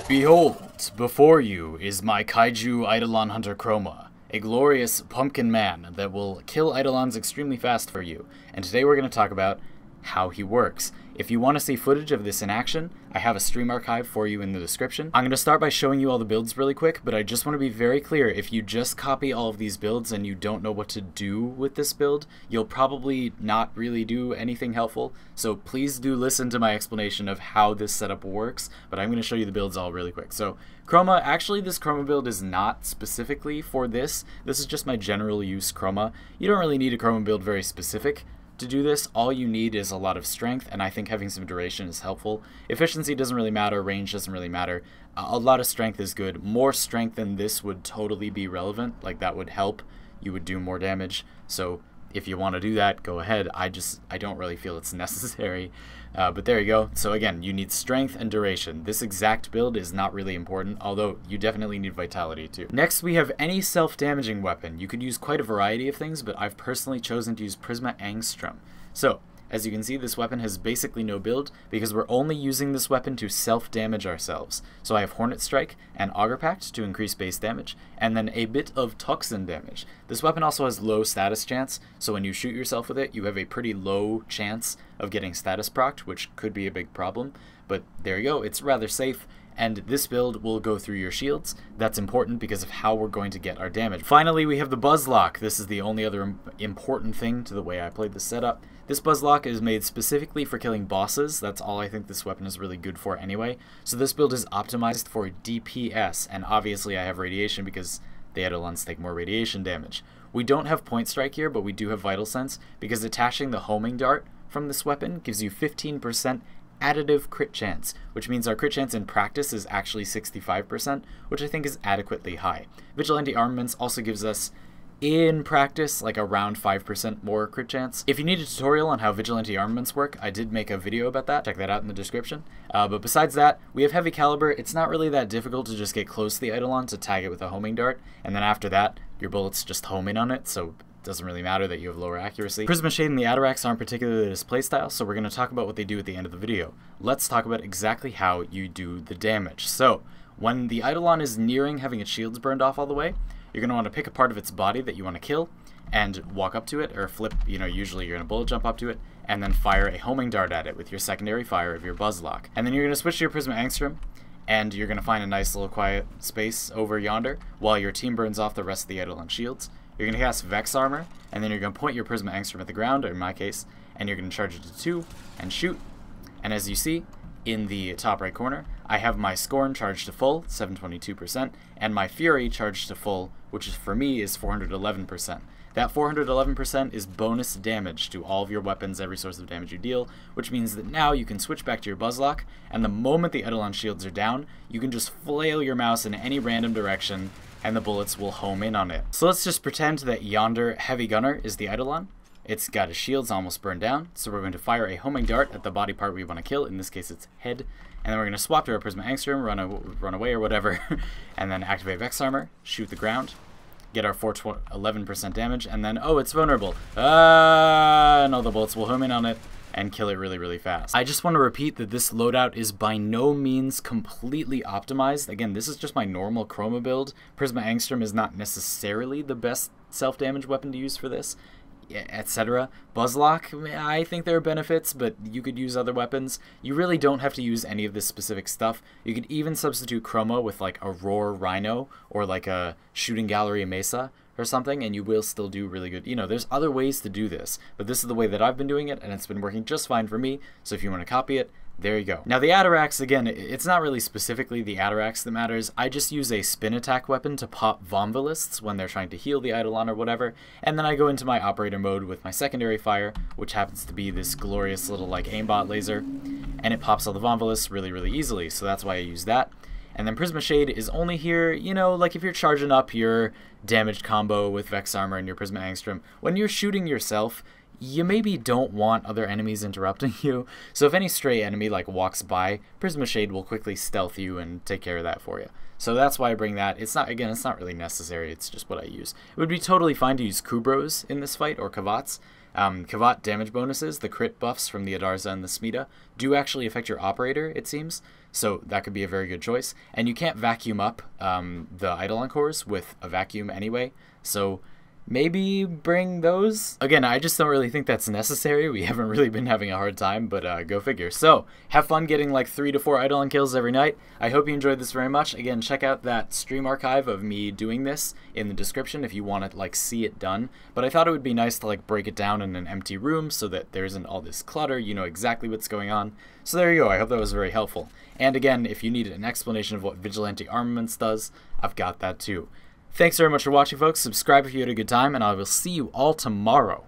Behold, before you is my kaiju Eidolon hunter Chroma, a glorious pumpkin man that will kill Eidolons extremely fast for you. And today we're going to talk about how he works. If you want to see footage of this in action, I have a stream archive for you in the description. I'm going to start by showing you all the builds really quick, but I just want to be very clear, if you just copy all of these builds and you don't know what to do with this build, you'll probably not really do anything helpful. So please do listen to my explanation of how this setup works, but I'm going to show you the builds all really quick. So Chroma, actually this Chroma build is not specifically for this. This is just my general use Chroma. You don't really need a Chroma build very specific to do this. All you need is a lot of strength, and I think having some duration is helpful. Efficiency doesn't really matter, range doesn't really matter. A lot of strength is good. More strength than this would totally be relevant, like that would help. You would do more damage, so if you want to do that, go ahead. I don't really feel it's necessary, but there you go. So again, you need strength and duration. This exact build is not really important, although you definitely need vitality too. Next, we have any self-damaging weapon. You could use quite a variety of things, but I've personally chosen to use Prisma Angstrom. So, as you can see, this weapon has basically no build because we're only using this weapon to self-damage ourselves. So I have Hornet Strike and Auger Pact to increase base damage, and then a bit of Toxin damage. This weapon also has low status chance, so when you shoot yourself with it, you have a pretty low chance of getting status procced, which could be a big problem. But there you go, it's rather safe. And this build will go through your shields. That's important because of how we're going to get our damage. Finally, we have the Buzlok. This is the only other important thing to the way I played this setup. This Buzlok is made specifically for killing bosses. That's all I think this weapon is really good for anyway. So this build is optimized for DPS, and obviously I have radiation because the Eidolons take more radiation damage. We don't have Point Strike here, but we do have Vital Sense because attaching the homing dart from this weapon gives you 15% additive crit chance, which means our crit chance in practice is actually 65%, which I think is adequately high. Vigilante Armaments also gives us, in practice, like around 5% more crit chance. If you need a tutorial on how Vigilante Armaments work, I did make a video about that. Check that out in the description. But besides that, we have Heavy Caliber. It's not really that difficult to just get close to the Eidolon to tag it with a homing dart, and then after that, your bullets just home in on it, so doesn't really matter that you have lower accuracy. Prisma Shade and the Atarax aren't particularly this playstyle, so we're going to talk about what they do at the end of the video. Let's talk about exactly how you do the damage. So, when the Eidolon is nearing having its shields burned off all the way, you're going to want to pick a part of its body that you want to kill, and walk up to it, or flip, usually you're going to bullet jump up to it, and then fire a homing dart at it with your secondary fire of your Buzlok. And then you're going to switch to your Prisma Angstrom, and you're going to find a nice little quiet space over yonder, while your team burns off the rest of the Eidolon shields. You're going to cast Vex Armor, and then you're going to point your Prisma Angstrom at the ground, or in my case, and you're going to charge it to 2, and shoot. And as you see, in the top right corner, I have my Scorn charged to full, 722%, and my Fury charged to full, which is, for me is 411%. That 411% is bonus damage to all of your weapons, every source of damage you deal, which means that now you can switch back to your Buzlok, and the moment the Eidolon shields are down, you can just flail your mouse in any random direction, and the bullets will home in on it. So let's just pretend that yonder Heavy Gunner is the Eidolon. It's got his shields almost burned down, so we're going to fire a homing dart at the body part we want to kill, in this case its head, and then we're going to swap to our Prisma Angstrom, run away or whatever, and then activate Vex Armor, shoot the ground, get our 411% damage, and then, oh, it's vulnerable. And all the bullets will home in on it and kill it really, really fast. I just want to repeat that this loadout is by no means completely optimized. Again, this is just my normal Chroma build. Prisma Angstrom is not necessarily the best self-damage weapon to use for this, etc. Buzlok, I think there are benefits, but you could use other weapons. You really don't have to use any of this specific stuff. You could even substitute Chroma with like a Roar Rhino or like a Shooting Gallery Mesa or something, and you will still do really good. There's other ways to do this, but this is the way that I've been doing it, and it's been working just fine for me, so if you want to copy it, there you go. Now the Atarax, again, it's not really specifically the Atarax that matters. I just use a spin attack weapon to pop Vomvilists when they're trying to heal the Eidolon or whatever, and then I go into my operator mode with my secondary fire, which happens to be this glorious little like aimbot laser, and it pops all the Vomvilists really, really easily, so that's why I use that. And then Prisma Shade is only here, like if you're charging up your damaged combo with Vex Armor and your Prisma Angstrom, when you're shooting yourself, you maybe don't want other enemies interrupting you. So if any stray enemy like walks by, Prisma Shade will quickly stealth you and take care of that for you. So that's why I bring that. It's not really necessary, it's just what I use. It would be totally fine to use Kubros in this fight, or Kavats. Kavat damage bonuses, the crit buffs from the Adarza and the Smita, do actually affect your operator, it seems, so that could be a very good choice. And you can't vacuum up the Eidolon cores with a vacuum anyway, so maybe bring those? Again, I just don't really think that's necessary. We haven't really been having a hard time, but go figure. So, have fun getting like 3 to 4 Eidolon kills every night. I hope you enjoyed this very much. Again, check out that stream archive of me doing this in the description if you want to like see it done. But I thought it would be nice to like break it down in an empty room so that there isn't all this clutter, you know exactly what's going on. So there you go, I hope that was very helpful. And again, if you need an explanation of what Vigilante Armaments does, I've got that too. Thanks very much for watching, folks. Subscribe if you had a good time, and I will see you all tomorrow.